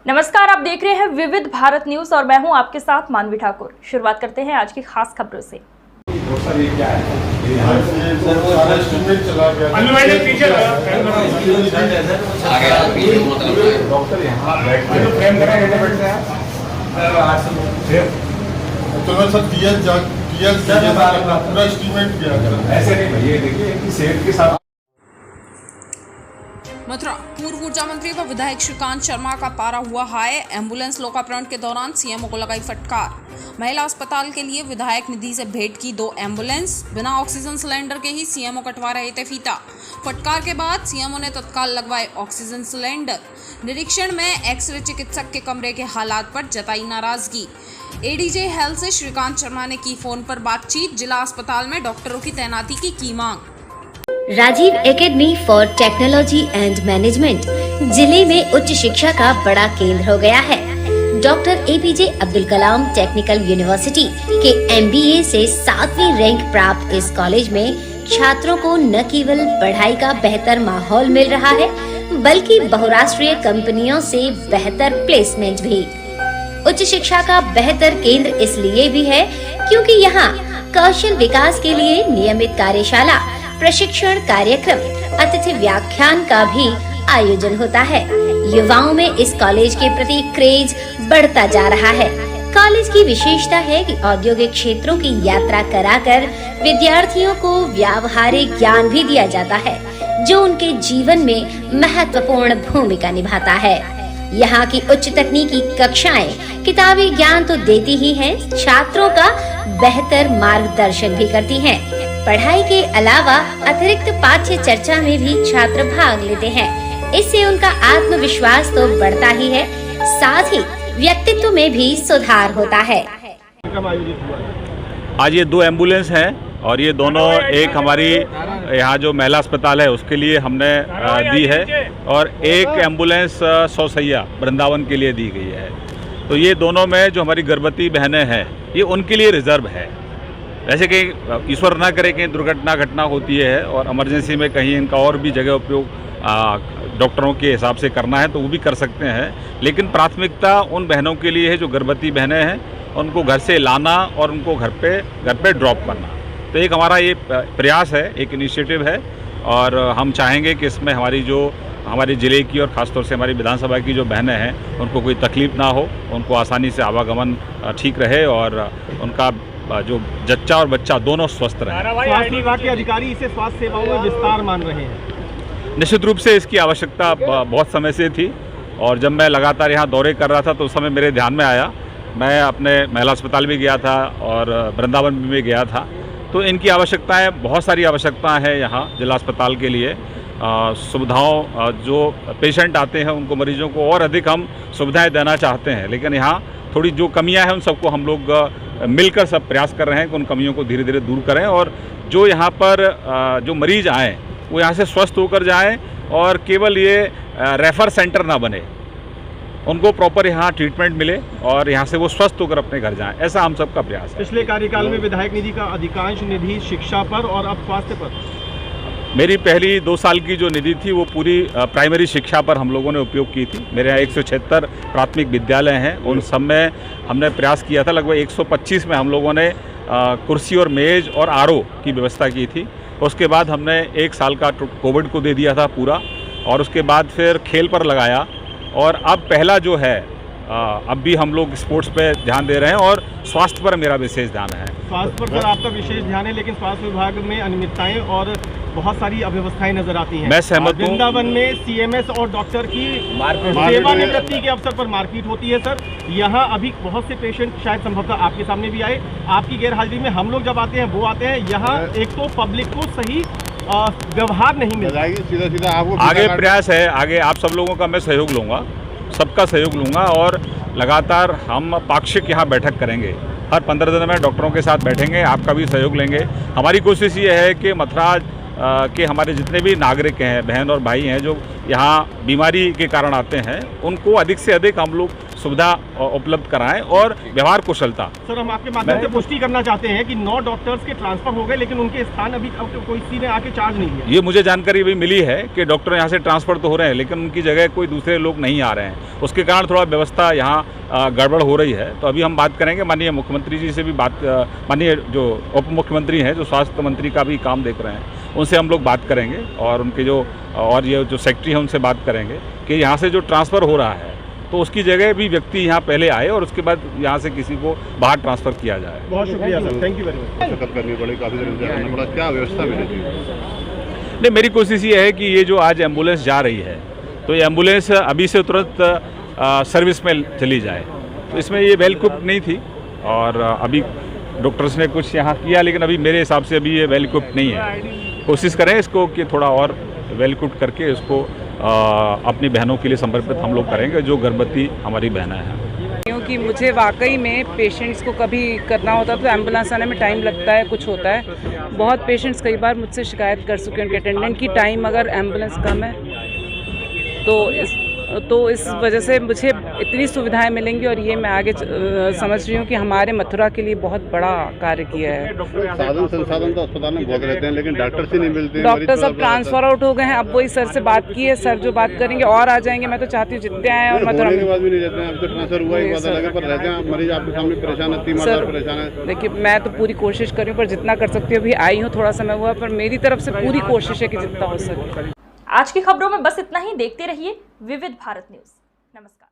नमस्कार, आप देख रहे हैं विविध भारत न्यूज और मैं हूं आपके साथ मानवी ठाकुर। शुरुआत करते हैं आज की खास खबरों से। मथुरा पूर्व ऊर्जा मंत्री व विधायक श्रीकांत शर्मा का पारा हुआ हाई। एम्बुलेंस लोकार्पण के दौरान सीएमओ को लगाई फटकार। महिला अस्पताल के लिए विधायक निधि से भेंट की 2 एम्बुलेंस। बिना ऑक्सीजन सिलेंडर के ही सीएमओ कटवा रहे थे फीता। फटकार के बाद सीएमओ ने तत्काल लगवाए ऑक्सीजन सिलेंडर। निरीक्षण में एक्सरे चिकित्सक के कमरे के हालात पर जताई नाराजगी। एडीजे हेल्थ से श्रीकांत शर्मा ने की फोन पर बातचीत। जिला अस्पताल में डॉक्टरों की तैनाती की मांग। Rajiv academy for technology and management जिले में उच्च शिक्षा का बड़ा केंद्र हो गया है। Doctor APJ Abdul Kalam technical university के एमबीए से 7वीं रैंक प्राप्त इस कॉलेज में छात्रों को न केवल पढ़ाई का बेहतर माहौल मिल रहा है, बल्कि बहुराष्ट्रीय कंपनियों से बेहतर प्लेसमेंट भी। उच्च शिक्षा का बेहतर केंद्र इसलिए भी है क्योंकि यहाँ कौशल विकास के लिए नियमित कार्यशाला, प्रशिक्षण कार्यक्रम, अतिथि व्याख्यान का भी आयोजन होता है। युवाओं में इस कॉलेज के प्रति क्रेज बढ़ता जा रहा है। कॉलेज की विशेषता है कि औद्योगिक क्षेत्रों की यात्रा कराकर विद्यार्थियों को व्यावहारिक ज्ञान भी दिया जाता है, जो उनके जीवन में महत्वपूर्ण भूमिका निभाता है। यहाँ की उच्च तकनीकी कक्षाएं किताबी ज्ञान तो देती ही हैं, छात्रों का बेहतर मार्गदर्शन भी करती हैं। पढ़ाई के अलावा अतिरिक्त पाठ्य चर्चा में भी छात्र भाग लेते हैं। इससे उनका आत्मविश्वास तो बढ़ता ही है, साथ ही व्यक्तित्व में भी सुधार होता है। आज ये 2 एम्बुलेंस हैं और ये दोनों एक हमारी यहाँ जो महिला अस्पताल है उसके लिए हमने दी है और एक एम्बुलेंस 100 सैया वृंदावन के लिए दी गई है। तो ये दोनों में जो हमारी गर्भवती बहनें हैं ये उनके लिए रिजर्व है। वैसे कि ईश्वर ना करे कहीं दुर्घटना घटना होती है और इमरजेंसी में कहीं इनका और भी जगह उपयोग डॉक्टरों के हिसाब से करना है तो वो भी कर सकते हैं, लेकिन प्राथमिकता उन बहनों के लिए है जो गर्भवती बहनें हैं, उनको घर से लाना और उनको घर पे ड्रॉप करना। तो एक हमारा ये प्रयास है, एक इनिशिएटिव है और हम चाहेंगे कि इसमें हमारे ज़िले की और ख़ासतौर से हमारी विधानसभा की जो बहनें हैं उनको कोई तकलीफ़ ना हो, उनको आसानी से आवागमन ठीक रहे और उनका जो जच्चा और बच्चा दोनों स्वस्थ रहे। स्वास्थ्य विभाग के अधिकारी इसे स्वास्थ्य सेवाओं में विस्तार मान रहे हैं। निश्चित रूप से इसकी आवश्यकता बहुत समय से थी और जब मैं लगातार यहाँ दौरे कर रहा था तो उस समय मेरे ध्यान में आया। मैं अपने महिला अस्पताल भी गया था और वृंदावन भी गया था। तो इनकी आवश्यकताएं, बहुत सारी आवश्यकताएं हैं यहाँ जिला अस्पताल के लिए। सुविधाओं, जो पेशेंट आते हैं उनको, मरीजों को और अधिक हम सुविधाएं देना चाहते हैं, लेकिन यहाँ थोड़ी जो कमियां हैं उन सबको हम लोग मिलकर सब प्रयास कर रहे हैं कि उन कमियों को धीरे धीरे दूर करें और जो यहाँ पर जो मरीज आएँ वो यहाँ से स्वस्थ होकर जाएं और केवल ये रेफर सेंटर ना बने, उनको प्रॉपर यहाँ ट्रीटमेंट मिले और यहाँ से वो स्वस्थ होकर अपने घर जाएं, ऐसा हम सबका प्रयास है। पिछले कार्यकाल में विधायक निधि का अधिकांश निधि शिक्षा पर और अब स्वास्थ्य पर। मेरी पहली 2 साल की जो निधि थी वो पूरी प्राइमरी शिक्षा पर हम लोगों ने उपयोग की थी। मेरे यहाँ 176 प्राथमिक विद्यालय हैं, उन सब में हमने प्रयास किया था। लगभग 125 में हम लोगों ने कुर्सी और मेज़ और आरओ की व्यवस्था की थी। उसके बाद हमने 1 साल का कोविड को दे दिया था पूरा और उसके बाद फिर खेल पर लगाया और अब पहला जो है अब भी हम लोग स्पोर्ट्स पे ध्यान दे रहे हैं और स्वास्थ्य पर मेरा विशेष ध्यान है। स्वास्थ्य पर सर आपका विशेष ध्यान है, लेकिन स्वास्थ्य विभाग में अनियमितताएं और बहुत सारी अव्यवस्थाएं नजर आती हैं। मैं सहमत हूं। वृंदावन में सीएमएस और डॉक्टर की सेवानिवृत्ति के अवसर पर मारपीट होती है सर। यहाँ अभी बहुत से पेशेंट शायद संभवतः आपके सामने भी आए, आपकी गैर हाजिरी में हम लोग जब आते हैं वो आते हैं, यहाँ एक तो पब्लिक को सही व्यवहार नहीं मिल रहा है। सीधा आपको आगे प्रयास है, आगे आप सब लोगों का मैं सहयोग लूँगा, सबका सहयोग लूँगा और लगातार हम पाक्षिक यहाँ बैठक करेंगे। हर 15 दिन में डॉक्टरों के साथ बैठेंगे, आपका भी सहयोग लेंगे। हमारी कोशिश ये है कि मथुरा के हमारे जितने भी नागरिक हैं, बहन और भाई हैं जो यहाँ बीमारी के कारण आते हैं, उनको अधिक से अधिक हम लोग सुविधा उपलब्ध कराएं और व्यवहार कुशलता। सर, हम आपके माध्यम से पुष्टि करना चाहते हैं कि 9 डॉक्टर्स के ट्रांसफर हो गए, लेकिन उनके स्थान अभी कोई ने आके चार्ज नहीं है। ये मुझे जानकारी भी मिली है कि डॉक्टर यहाँ से ट्रांसफर तो हो रहे हैं, लेकिन उनकी जगह कोई दूसरे लोग नहीं आ रहे हैं। उसके कारण थोड़ा व्यवस्था यहाँ गड़बड़ हो रही है। तो अभी हम बात करेंगे माननीय मुख्यमंत्री जी से भी माननीय जो उप मुख्यमंत्री हैं, जो स्वास्थ्य मंत्री का भी काम देख रहे हैं, उनसे हम लोग बात करेंगे और उनके ये जो सेक्रेटरी हैं उनसे बात करेंगे कि यहाँ से जो ट्रांसफ़र हो रहा है तो उसकी जगह भी व्यक्ति यहाँ पहले आए और उसके बाद यहाँ से किसी को बाहर ट्रांसफ़र किया जाए। बहुत शुक्रिया sir, thank you very much. शकत करनी पड़ी, काफ़ी देर इंतजार करना पड़ा, क्या व्यवस्था मिली थी? नहीं, मेरी कोशिश ये है कि ये जो आज एम्बुलेंस जा रही है तो ये एम्बुलेंस अभी से तुरंत सर्विस में चली जाए। तो इसमें ये वेल इक्विप्ड नहीं थी और अभी डॉक्टर्स ने कुछ यहाँ किया, लेकिन अभी मेरे हिसाब से अभी ये वेल इक्विप्ड नहीं है। कोशिश करें इसको कि थोड़ा और वेल इक्विप्ड करके इसको अपनी बहनों के लिए समर्पित हम लोग करेंगे, जो गर्भवती हमारी बहनें हैं। क्योंकि मुझे वाकई में पेशेंट्स को कभी करना होता तो एम्बुलेंस आने में टाइम लगता है, कुछ होता है। बहुत पेशेंट्स कई बार मुझसे शिकायत कर चुके हैं उनके अटेंडेंट की टाइम अगर एम्बुलेंस कम है तो इस वजह से मुझे इतनी सुविधाएं मिलेंगी और ये मैं आगे समझ रही हूँ कि हमारे मथुरा के लिए बहुत बड़ा कार्य किया है। साधन संसाधन तो अस्पताल में बहुत रहते हैं, लेकिन डॉक्टर से नहीं मिलते हैं। डॉक्टर सब ट्रांसफर आउट हो गए हैं। अब वही सर से बात की है, सर जो बात करेंगे और आ जाएंगे। मैं तो चाहती हूँ जितने आए और मथुरा के बाद भी नहीं रहते हैं। अब तो ट्रांसफर हुआ ही पता लगे पर रहते हैं मरीज आपके सामने परेशान है, तीमारदार परेशान है। देखिए, मैं तो पूरी कोशिश कर रही हूँ पर जितना कर सकती हूँ। अभी आई हूँ, थोड़ा समय हुआ, पर मेरी तरफ से पूरी कोशिश है कि जितना हो सके। आज की खबरों में बस इतना ही। देखते रहिए विविध भारत न्यूज। नमस्कार।